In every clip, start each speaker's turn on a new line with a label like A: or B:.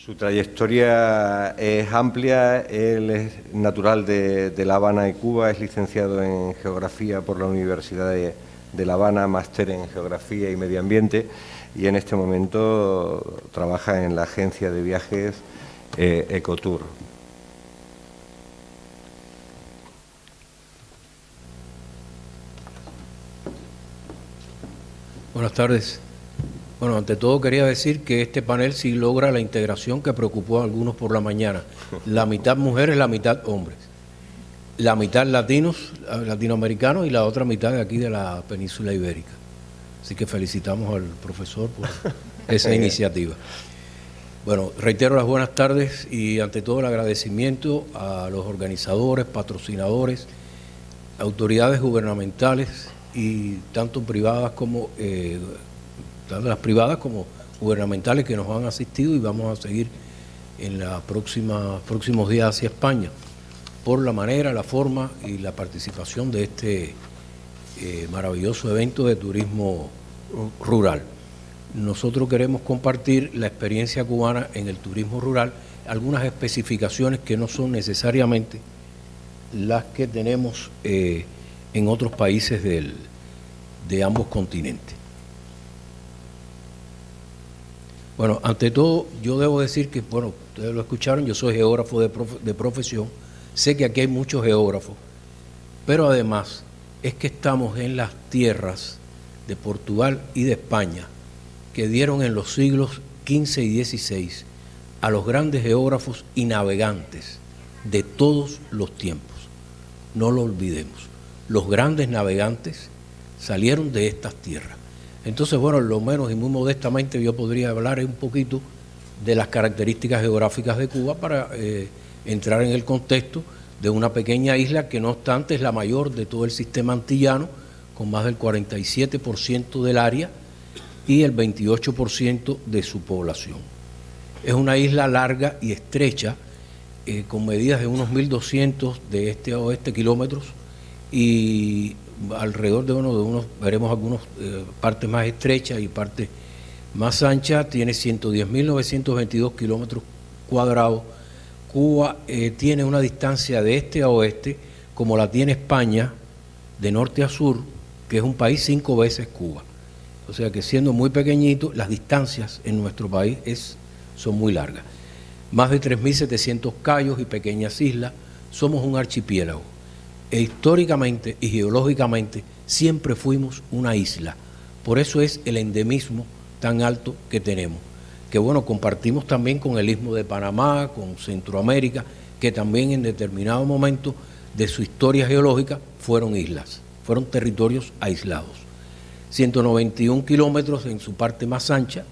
A: Su trayectoria es amplia. Él es natural de La Habana y Cuba, es licenciado en Geografía por la Universidad de La Habana, máster en Geografía y Medio Ambiente, y en este momento trabaja en la agencia de viajes Ecotour.
B: Buenas tardes. Bueno, ante todo quería decir que este panel sí logra la integración que preocupó a algunos por la mañana. La mitad mujeres, la mitad hombres. La mitad latinos, latinoamericanos, y la otra mitad de aquí de la península ibérica. Así que felicitamos al profesor por esa iniciativa. Bueno, reitero las buenas tardes y ante todo el agradecimiento a los organizadores, patrocinadores, autoridades gubernamentales y tanto privadas como tanto las privadas como gubernamentales que nos han asistido, y vamos a seguir en los próximos días hacia España por la manera, la forma y la participación de este maravilloso evento de turismo rural. Nosotros queremos compartir la experiencia cubana en el turismo rural, algunas especificaciones que no son necesariamente las que tenemos en otros países de ambos continentes. Bueno, ante todo, yo debo decir que, bueno, ustedes lo escucharon, yo soy geógrafo de profesión, sé que aquí hay muchos geógrafos, pero además es que estamos en las tierras de Portugal y de España, que dieron en los siglos XV y XVI a los grandes geógrafos y navegantes de todos los tiempos. No lo olvidemos, los grandes navegantes salieron de estas tierras. Entonces, bueno, lo menos y muy modestamente yo podría hablar un poquito de las características geográficas de Cuba para entrar en el contexto de una pequeña isla que no obstante es la mayor de todo el sistema antillano, con más del 47% del área y el 28% de su población. Es una isla larga y estrecha, con medidas de unos 1.200 de este a oeste kilómetros, y alrededor de unos veremos algunas partes más estrechas y partes más anchas. Tiene 110.922 kilómetros cuadrados. Cuba tiene una distancia de este a oeste como la tiene España, de norte a sur, que es un país 5 veces Cuba. O sea que siendo muy pequeñito, las distancias en nuestro país son muy largas. Más de 3.700 cayos y pequeñas islas. Somos un archipiélago. E históricamente y geológicamente siempre fuimos una isla. Por eso es el endemismo tan alto que tenemos. Que bueno, compartimos también con el Istmo de Panamá, con Centroamérica, que también en determinado momento de su historia geológica fueron islas, fueron territorios aislados. 191 kilómetros en su parte más ancha,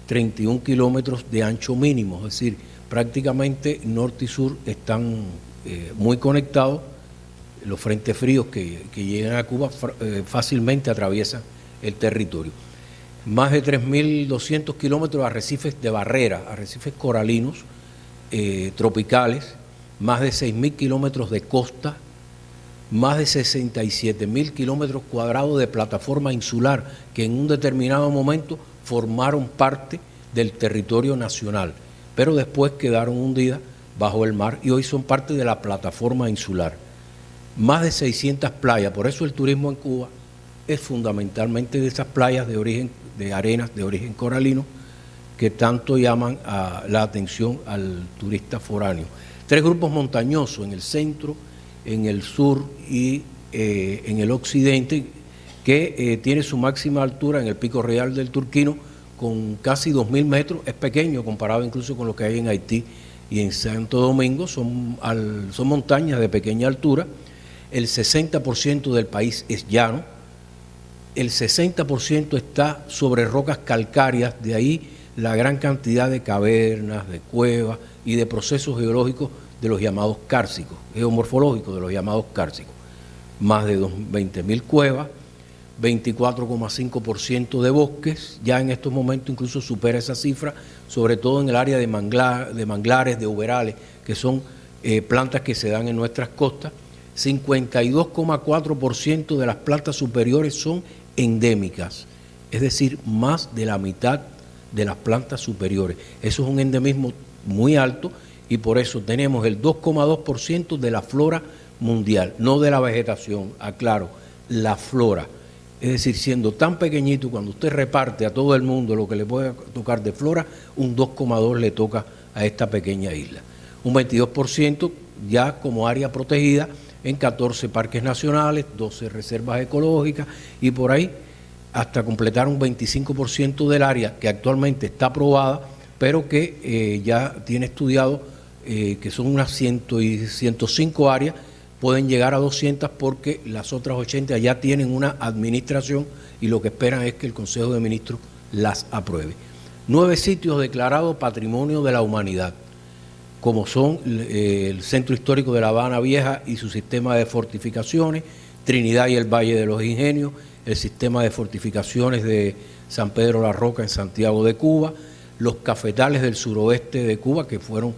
B: 31 kilómetros de ancho mínimo, es decir, prácticamente norte y sur están muy conectados. Los frentes fríos que llegan a Cuba fácilmente atraviesan el territorio. Más de 3.200 kilómetros de arrecifes de barrera, arrecifes coralinos tropicales, más de 6.000 kilómetros de costa, más de 67.000 kilómetros cuadrados de plataforma insular que en un determinado momento formaron parte del territorio nacional, pero después quedaron hundidas bajo el mar y hoy son parte de la plataforma insular. Más de 600 playas, por eso el turismo en Cuba es fundamentalmente de esas playas de arenas de origen coralino que tanto llaman la atención al turista foráneo. 3 grupos montañosos en el centro, en el sur y en el occidente, que tiene su máxima altura en el Pico Real del Turquino con casi 2.000 metros, es pequeño comparado incluso con lo que hay en Haití y en Santo Domingo, son montañas de pequeña altura. El 60% del país es llano, el 60% está sobre rocas calcáreas, de ahí la gran cantidad de cavernas, de cuevas y de procesos geológicos de los llamados cársicos, geomorfológicos de los llamados cársicos. Más de 20.000 cuevas, 24,5% de bosques, ya en estos momentos incluso supera esa cifra, sobre todo en el área de manglares, de huberales, que son plantas que se dan en nuestras costas. 52,4% de las plantas superiores son endémicas, es decir, más de la mitad de las plantas superiores. Eso es un endemismo muy alto y por eso tenemos el 2,2% de la flora mundial, no de la vegetación, aclaro, la flora. Es decir, siendo tan pequeñito, cuando usted reparte a todo el mundo lo que le puede tocar de flora, un 2,2 le toca a esta pequeña isla. Un 22% ya como área protegida en 14 parques nacionales, 12 reservas ecológicas y por ahí hasta completar un 25% del área que actualmente está aprobada, pero que ya tiene estudiado que son unas 105 áreas, pueden llegar a 200 porque las otras 80 ya tienen una administración y lo que esperan es que el Consejo de Ministros las apruebe. 9 sitios declarados Patrimonio de la Humanidad, como son el Centro Histórico de La Habana Vieja y su sistema de fortificaciones, Trinidad y el Valle de los Ingenios, el sistema de fortificaciones de San Pedro la Roca en Santiago de Cuba, los cafetales del suroeste de Cuba, que fueron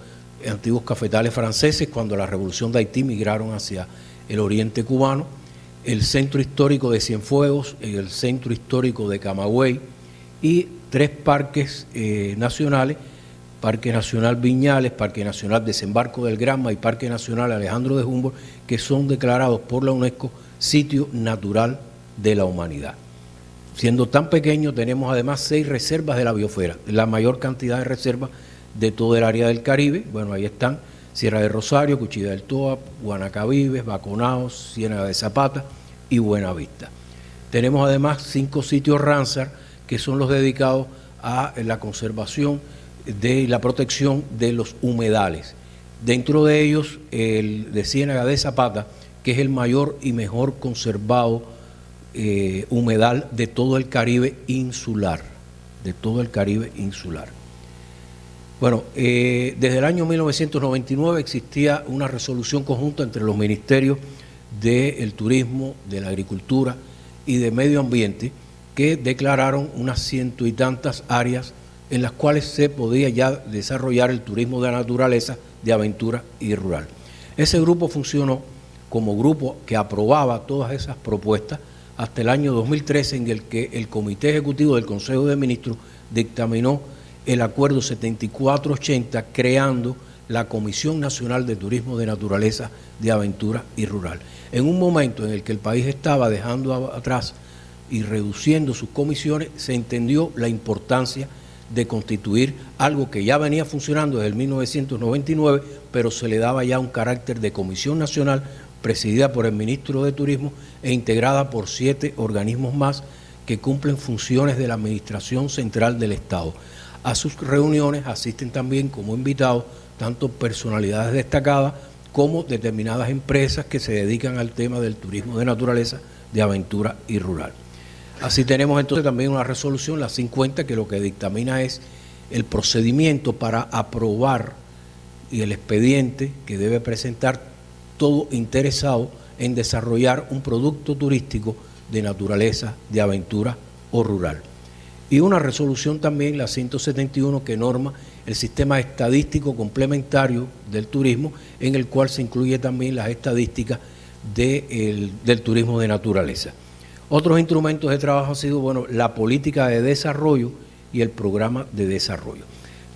B: antiguos cafetales franceses cuando la Revolución de Haití migraron hacia el oriente cubano, el Centro Histórico de Cienfuegos, el Centro Histórico de Camagüey y 3 parques nacionales, Parque Nacional Viñales, Parque Nacional Desembarco del Granma y Parque Nacional Alejandro de Humboldt, que son declarados por la UNESCO Sitio Natural de la Humanidad. Siendo tan pequeño, tenemos además 6 reservas de la biosfera, la mayor cantidad de reservas de todo el área del Caribe. Bueno, ahí están Sierra de Rosario, Cuchilla del Toa, Guanacavives, Baconao, Ciénaga de Zapata y Buenavista. Tenemos además 5 sitios Ramsar, que son los dedicados a la conservación de la protección de los humedales. Dentro de ellos, el de Ciénaga de Zapata, que es el mayor y mejor conservado humedal de todo el Caribe insular, Bueno, desde el año 1999 existía una resolución conjunta entre los ministerios del Turismo, de la Agricultura y de Medio Ambiente que declararon unas 100 y tantas áreas en las cuales se podía ya desarrollar el turismo de naturaleza, de aventura y rural. Ese grupo funcionó como grupo que aprobaba todas esas propuestas hasta el año 2013, en el que el Comité Ejecutivo del Consejo de Ministros dictaminó el Acuerdo 7480, creando la Comisión Nacional de Turismo de Naturaleza, de Aventura y Rural. En un momento en el que el país estaba dejando atrás y reduciendo sus comisiones, se entendió la importancia de constituir algo que ya venía funcionando desde el 1999, pero se le daba ya un carácter de comisión nacional presidida por el ministro de Turismo e integrada por 7 organismos más que cumplen funciones de la Administración Central del Estado. A sus reuniones asisten también como invitados tanto personalidades destacadas como determinadas empresas que se dedican al tema del turismo de naturaleza, de aventura y rural. Así tenemos entonces también una resolución, la 50, que lo que dictamina es el procedimiento para aprobar y el expediente que debe presentar todo interesado en desarrollar un producto turístico de naturaleza, de aventura o rural. Y una resolución también, la 171, que norma el sistema estadístico complementario del turismo, en el cual se incluye también las estadísticas del turismo de naturaleza. Otros instrumentos de trabajo han sido, la política de desarrollo y el programa de desarrollo.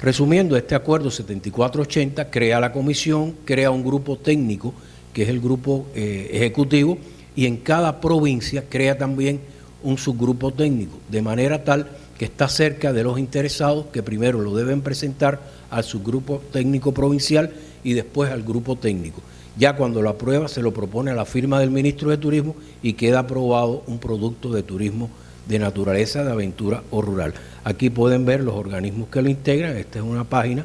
B: Resumiendo, este acuerdo 7480 crea la comisión, crea un grupo técnico, que es el grupo ejecutivo, y en cada provincia crea también un subgrupo técnico, de manera tal que está cerca de los interesados, que primero lo deben presentar al subgrupo técnico provincial y después al grupo técnico. Ya cuando lo aprueba se lo propone a la firma del ministro de Turismo y queda aprobado un producto de turismo de naturaleza, de aventura o rural. Aquí pueden ver los organismos que lo integran. Esta es una página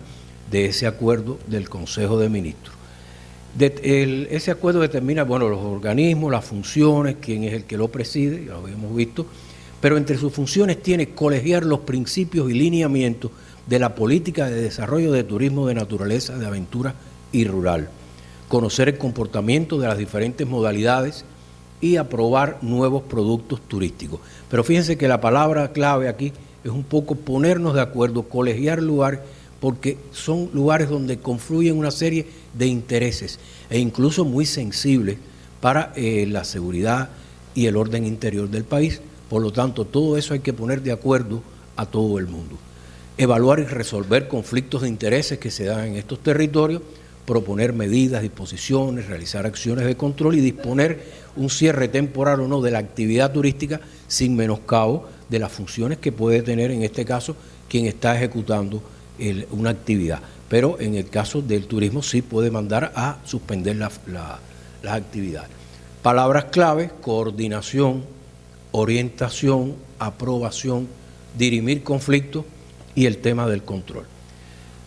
B: de ese acuerdo del Consejo de Ministros. Ese acuerdo determina los organismos, las funciones, quién es el que lo preside, ya lo habíamos visto, pero entre sus funciones tiene colegiar los principios y lineamientos de la política de desarrollo de turismo de naturaleza, de aventura y rural, conocer el comportamiento de las diferentes modalidades y aprobar nuevos productos turísticos. Pero fíjense que la palabra clave aquí es un poco ponernos de acuerdo, colegiar lugares, porque son lugares donde confluyen una serie de intereses e incluso muy sensibles para la seguridad y el orden interior del país. Por lo tanto, todo eso hay que poner de acuerdo a todo el mundo. evaluar y resolver conflictos de intereses que se dan en estos territorios, proponer medidas, disposiciones, realizar acciones de control y disponer un cierre temporal o no de la actividad turística sin menoscabo de las funciones que puede tener en este caso quien está ejecutando una actividad. Pero en el caso del turismo sí puede mandar a suspender las actividades. Palabras claves: coordinación, orientación, aprobación, dirimir conflictos y el tema del control.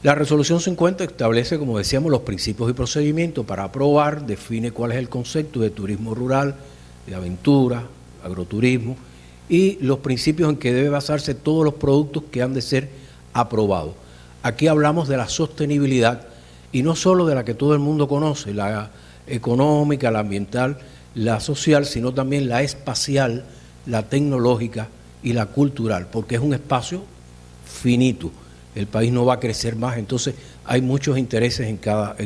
B: La resolución 50 establece, como decíamos, los principios y procedimientos para aprobar, define cuál es el concepto de turismo rural, de aventura, agroturismo y los principios en que debe basarse todos los productos que han de ser aprobados. Aquí hablamos de la sostenibilidad y no solo de la que todo el mundo conoce, la económica, la ambiental, la social, sino también la espacial, la tecnológica y la cultural, porque es un espacio finito. El país no va a crecer más, entonces hay muchos intereses en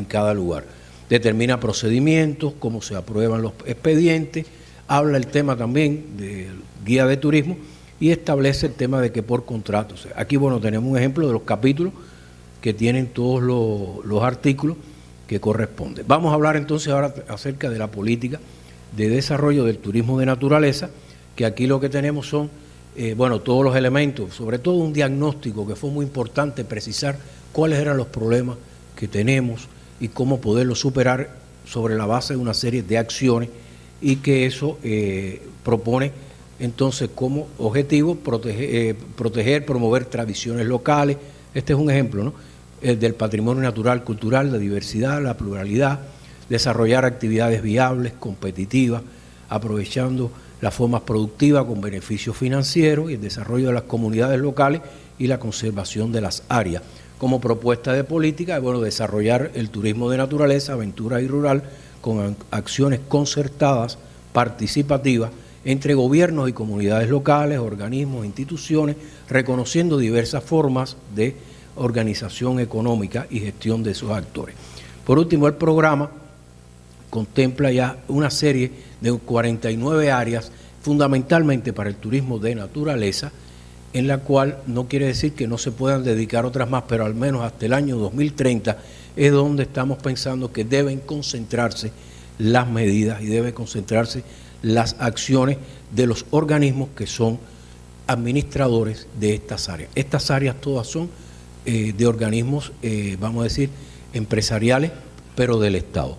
B: cada lugar. Determina procedimientos, cómo se aprueban los expedientes, habla el tema también del guía de turismo y establece el tema de que por contrato. O sea, aquí, bueno, tenemos un ejemplo de los capítulos que tienen todos los artículos que corresponden. Vamos a hablar entonces ahora acerca de la política de desarrollo del turismo de naturaleza, que aquí lo que tenemos son todos los elementos, sobre todo un diagnóstico que fue muy importante precisar cuáles eran los problemas que tenemos y cómo poderlos superar sobre la base de una serie de acciones y que eso propone entonces como objetivo proteger, promover tradiciones locales. Este es un ejemplo, ¿no? Del patrimonio natural, cultural, la diversidad, la pluralidad, desarrollar actividades viables, competitivas, aprovechando las formas productivas con beneficios financieros y el desarrollo de las comunidades locales y la conservación de las áreas. Como propuesta de política, desarrollar el turismo de naturaleza, aventura y rural con acciones concertadas, participativas, entre gobiernos y comunidades locales, organismos, instituciones, reconociendo diversas formas de organización económica y gestión de esos actores. Por último, el programa contempla ya una serie de 49 áreas, fundamentalmente para el turismo de naturaleza, en la cual no quiere decir que no se puedan dedicar otras más, pero al menos hasta el año 2030 es donde estamos pensando que deben concentrarse las medidas y deben concentrarse las acciones de los organismos que son administradores de estas áreas. Estas áreas todas son de organismos, vamos a decir, empresariales, pero del Estado.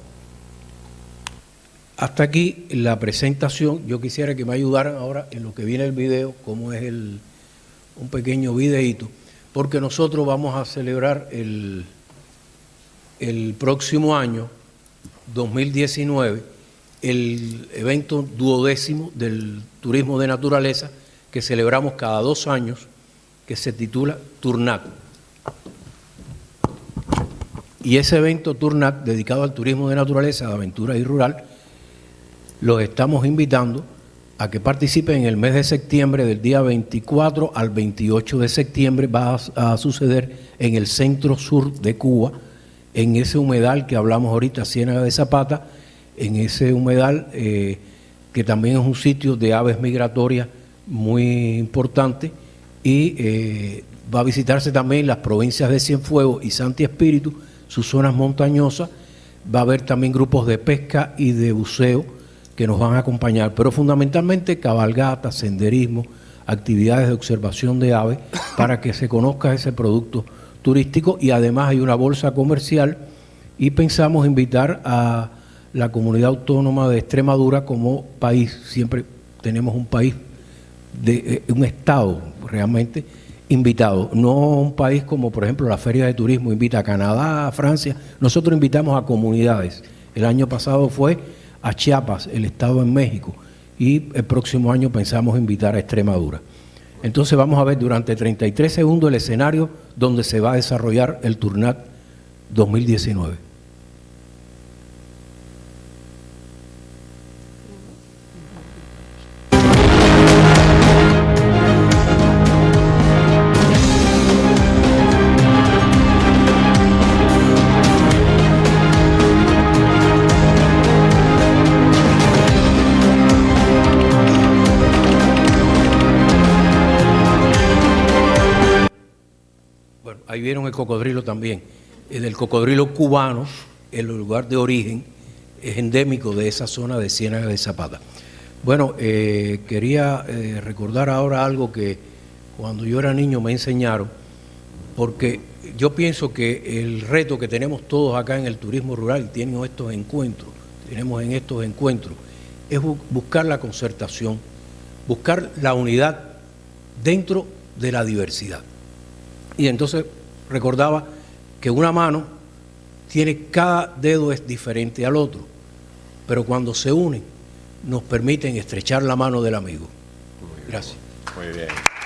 B: Hasta aquí la presentación. Yo quisiera que me ayudaran ahora en lo que viene el video, como es un pequeño videíto, porque nosotros vamos a celebrar el próximo año, 2019, el evento 12º del turismo de naturaleza que celebramos cada 2 años, que se titula Turnat. Y ese evento Turnat, dedicado al turismo de naturaleza, de aventura y rural, los estamos invitando a que participen en el mes de septiembre, del día 24 al 28 de septiembre. Va a suceder en el centro sur de Cuba, en ese humedal que hablamos ahorita, Ciénaga de Zapata, en ese humedal que también es un sitio de aves migratorias muy importante, y va a visitarse también las provincias de Cienfuegos y Santi Espíritu, sus zonas montañosas. Va a haber también grupos de pesca y de buceo que nos van a acompañar, pero fundamentalmente cabalgatas, senderismo, actividades de observación de aves, para que se conozca ese producto turístico. Y además hay una bolsa comercial y pensamos invitar a la comunidad autónoma de Extremadura como país. Siempre tenemos un país, un estado realmente invitado, no un país como por ejemplo la Feria de Turismo invita a Canadá, a Francia. Nosotros invitamos a comunidades. El año pasado fue a Chiapas, el estado en México, y el próximo año pensamos invitar a Extremadura. Entonces vamos a ver durante 33 segundos el escenario donde se va a desarrollar el Turnat 2019. ahí vieron el cocodrilo también. El cocodrilo cubano, el lugar de origen, es endémico de esa zona de Ciénaga de Zapata. Bueno, quería recordar ahora algo que cuando yo era niño me enseñaron, porque yo pienso que el reto que tenemos todos acá en el turismo rural, tenemos en estos encuentros, es buscar la concertación, buscar la unidad dentro de la diversidad. Y entonces recordaba que una mano cada dedo es diferente al otro, pero cuando se unen nos permiten estrechar la mano del amigo. Gracias.
A: Muy bien.